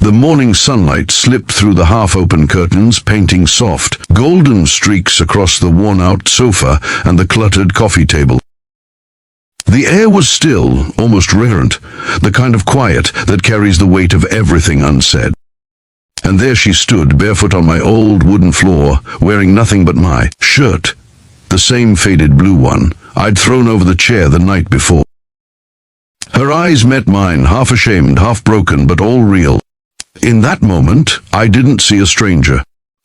The morning sunlight slipped through the half-open curtains, painting soft, golden streaks across the worn-out sofa and the cluttered coffee table. The air was still, almost reverent, the kind of quiet that carries the weight of everything unsaid. And there she stood, barefoot on my old wooden floor, wearing nothing but my shirt, the same faded blue one I'd thrown over the chair the night before. Her eyes met mine, half ashamed, half broken, but all real. In that moment, I didn't see a stranger.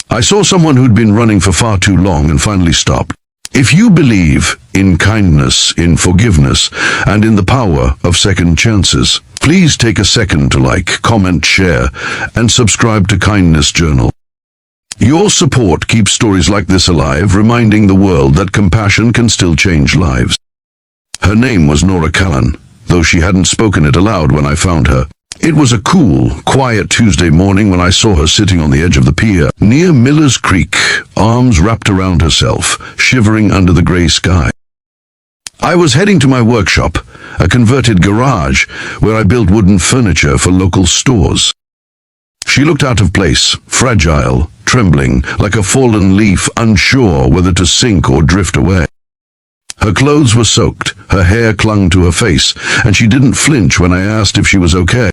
I saw someone who'd been running for far too long and finally stopped. If you believe in kindness, in forgiveness, and in the power of second chances, please take a second to like, comment, share, and subscribe to Kindness Journal. Your support keeps stories like this alive, reminding the world that compassion can still change lives. Her name was Nora Callan, though she hadn't spoken it aloud when I found her. It was a cool, quiet Tuesday morning when I saw her sitting on the edge of the pier, near Miller's Creek, arms wrapped around herself, shivering under the grey sky. I was heading to my workshop, a converted garage, where I built wooden furniture for local stores. She looked out of place, fragile, trembling, like a fallen leaf, unsure whether to sink or drift away. Her clothes were soaked, her hair clung to her face, and she didn't flinch when I asked if she was okay.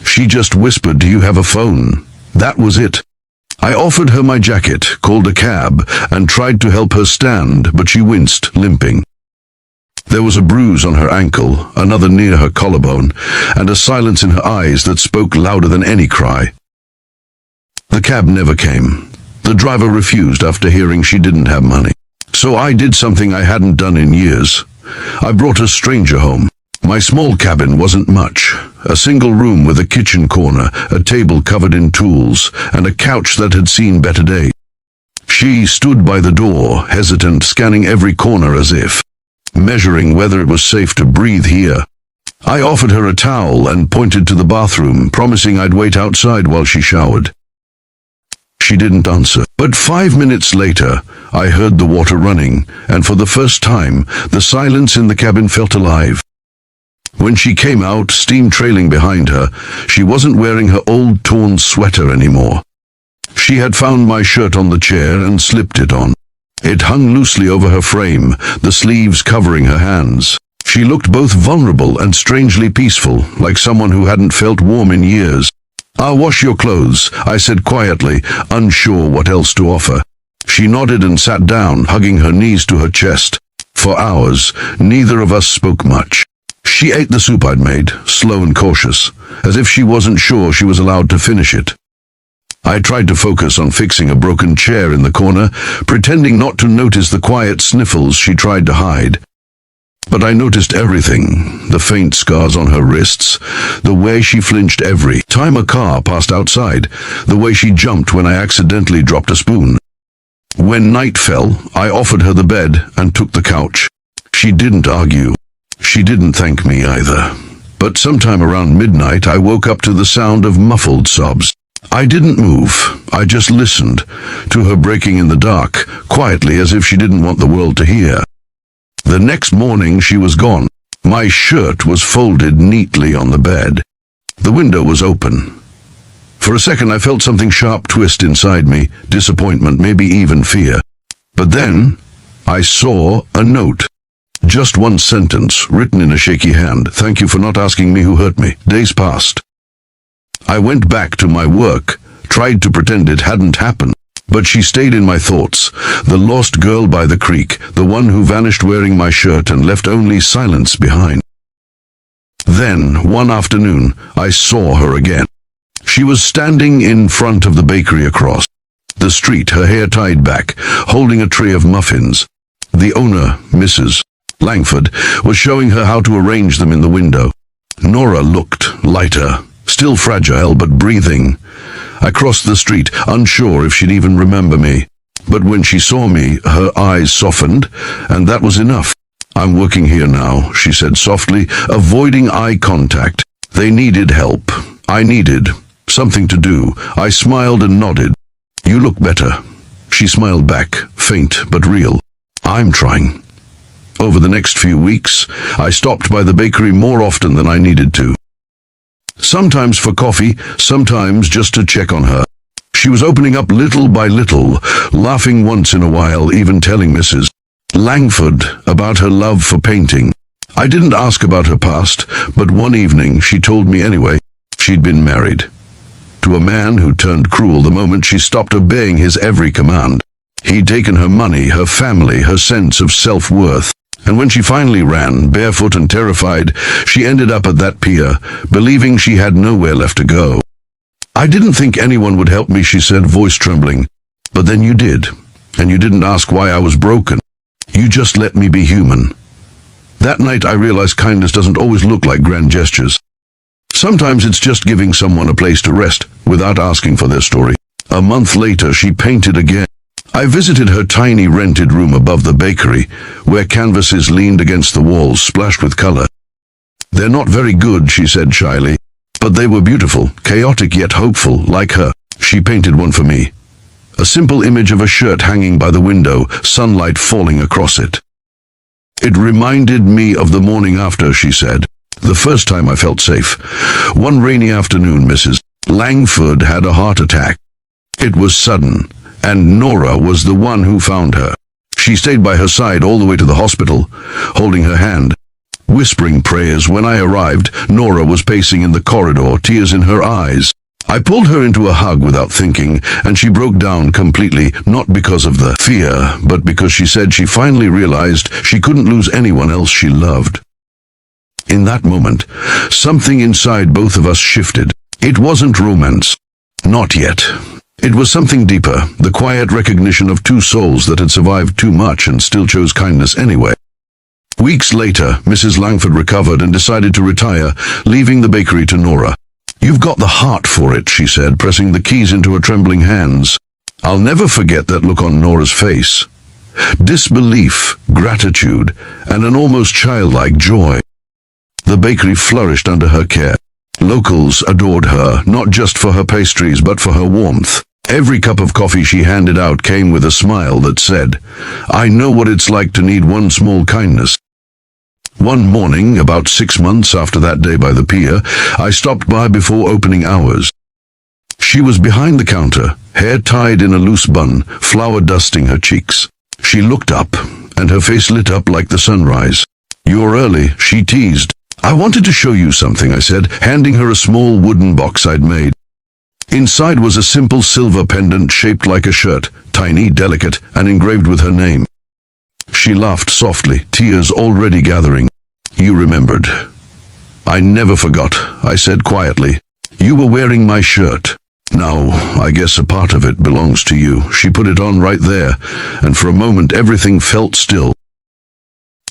She just whispered, "Do you have a phone?" That was it. I offered her my jacket, called a cab, and tried to help her stand, but she winced, limping. There was a bruise on her ankle, another near her collarbone, and a silence in her eyes that spoke louder than any cry. The cab never came. The driver refused after hearing she didn't have money. So I did something I hadn't done in years. I brought a stranger home. My small cabin wasn't much. A single room with a kitchen corner, a table covered in tools, and a couch that had seen better days. She stood by the door, hesitant, scanning every corner as if measuring whether it was safe to breathe here. I offered her a towel and pointed to the bathroom, promising I'd wait outside while she showered. She didn't answer. But 5 minutes later, I heard the water running, and for the first time, the silence in the cabin felt alive. When she came out, steam trailing behind her, she wasn't wearing her old torn sweater anymore. She had found my shirt on the chair and slipped it on. It hung loosely over her frame, the sleeves covering her hands. She looked both vulnerable and strangely peaceful, like someone who hadn't felt warm in years. "I'll wash your clothes," I said quietly, unsure what else to offer. She nodded and sat down, hugging her knees to her chest. For hours, neither of us spoke much. She ate the soup I'd made, slow and cautious, as if she wasn't sure she was allowed to finish it. I tried to focus on fixing a broken chair in the corner, pretending not to notice the quiet sniffles she tried to hide. But I noticed everything, the faint scars on her wrists, the way she flinched every time a car passed outside, the way she jumped when I accidentally dropped a spoon. When night fell, I offered her the bed and took the couch. She didn't argue. She didn't thank me either. But sometime around midnight, I woke up to the sound of muffled sobs. I didn't move. I just listened to her breaking in the dark, quietly as if she didn't want the world to hear. The next morning, she was gone. My shirt was folded neatly on the bed. The window was open. For a second, I felt something sharp twist inside me, disappointment, maybe even fear. But then, I saw a note. Just one sentence, written in a shaky hand. "Thank you for not asking me who hurt me." Days passed. I went back to my work, tried to pretend it hadn't happened. But she stayed in my thoughts, the lost girl by the creek, the one who vanished wearing my shirt and left only silence behind. Then, one afternoon, I saw her again. She was standing in front of the bakery across the street, her hair tied back, holding a tray of muffins. The owner, Mrs. Langford, was showing her how to arrange them in the window. Nora looked lighter, still fragile but breathing. I crossed the street, unsure if she'd even remember me. But when she saw me, her eyes softened, and that was enough. "I'm working here now," she said softly, avoiding eye contact. They needed help. I needed something to do. I smiled and nodded. "You look better." She smiled back, faint but real. "I'm trying." Over the next few weeks, I stopped by the bakery more often than I needed to. Sometimes for coffee, sometimes just to check on her. She was opening up little by little, laughing once in a while, even telling Mrs. Langford about her love for painting. I didn't ask about her past, but one evening she told me anyway. She'd been married to a man who turned cruel the moment she stopped obeying his every command. He'd taken her money, her family, her sense of self-worth. And when she finally ran, barefoot and terrified, she ended up at that pier, believing she had nowhere left to go. I didn't think anyone would help me, she said, voice trembling. But then you did, and you didn't ask why I was broken. You just let me be human. That night I realized kindness doesn't always look like grand gestures. Sometimes it's just giving someone a place to rest without asking for their story. A month later, she painted again. I visited her tiny rented room above the bakery, where canvases leaned against the walls, splashed with color. They're not very good, she said shyly, but they were beautiful, chaotic yet hopeful, like her. She painted one for me. A simple image of a shirt hanging by the window, sunlight falling across it. It reminded me of the morning after, she said. The first time I felt safe. One rainy afternoon, Mrs. Langford had a heart attack. It was sudden, and Nora was the one who found her. She stayed by her side all the way to the hospital, holding her hand, whispering prayers. When I arrived, Nora was pacing in the corridor, tears in her eyes. I pulled her into a hug without thinking, and she broke down completely, not because of the fear, but because she said she finally realized she couldn't lose anyone else she loved. In that moment, something inside both of us shifted. It wasn't romance. Not yet. It was something deeper, the quiet recognition of two souls that had survived too much and still chose kindness anyway. Weeks later, Mrs. Langford recovered and decided to retire, leaving the bakery to Nora. You've got the heart for it, she said, pressing the keys into her trembling hands. I'll never forget that look on Nora's face. Disbelief, gratitude, and an almost childlike joy. The bakery flourished under her care. Locals adored her, not just for her pastries, but for her warmth. Every cup of coffee she handed out came with a smile that said, I know what it's like to need one small kindness. One morning, about 6 months after that day by the pier, I stopped by before opening hours. She was behind the counter, hair tied in a loose bun, flour dusting her cheeks. She looked up, and her face lit up like the sunrise. You're early, she teased. I wanted to show you something, I said, handing her a small wooden box I'd made. Inside was a simple silver pendant shaped like a shirt, tiny, delicate, and engraved with her name. She laughed softly, tears already gathering. You remembered. I never forgot, I said quietly. You were wearing my shirt. Now, I guess a part of it belongs to you. She put it on right there, and for a moment everything felt still.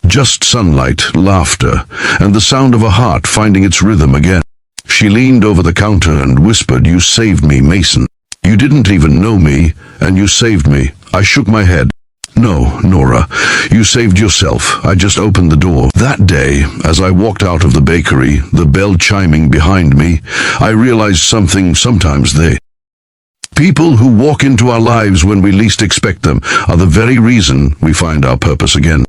Just sunlight, laughter, and the sound of a heart finding its rhythm again. She leaned over the counter and whispered, You saved me, Mason. You didn't even know me, and you saved me. I shook my head. No, Nora, you saved yourself. I just opened the door. That day, as I walked out of the bakery, the bell chiming behind me, I realized something. Sometimes people who walk into our lives when we least expect them are the very reason we find our purpose again.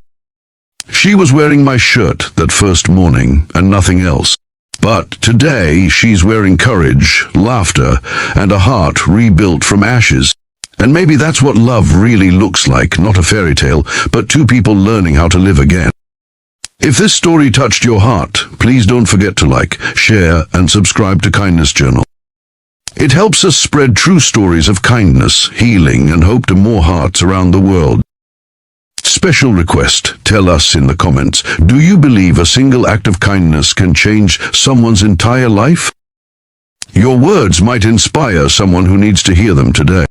She was wearing my shirt that first morning and nothing else. But today she's wearing courage, laughter, and a heart rebuilt from ashes. And maybe that's what love really looks like, not a fairy tale, but two people learning how to live again. If this story touched your heart, please don't forget to like, share, and subscribe to Kindness Journal. It helps us spread true stories of kindness, healing, and hope to more hearts around the world. Special request, tell us in the comments, do you believe a single act of kindness can change someone's entire life? Your words might inspire someone who needs to hear them today.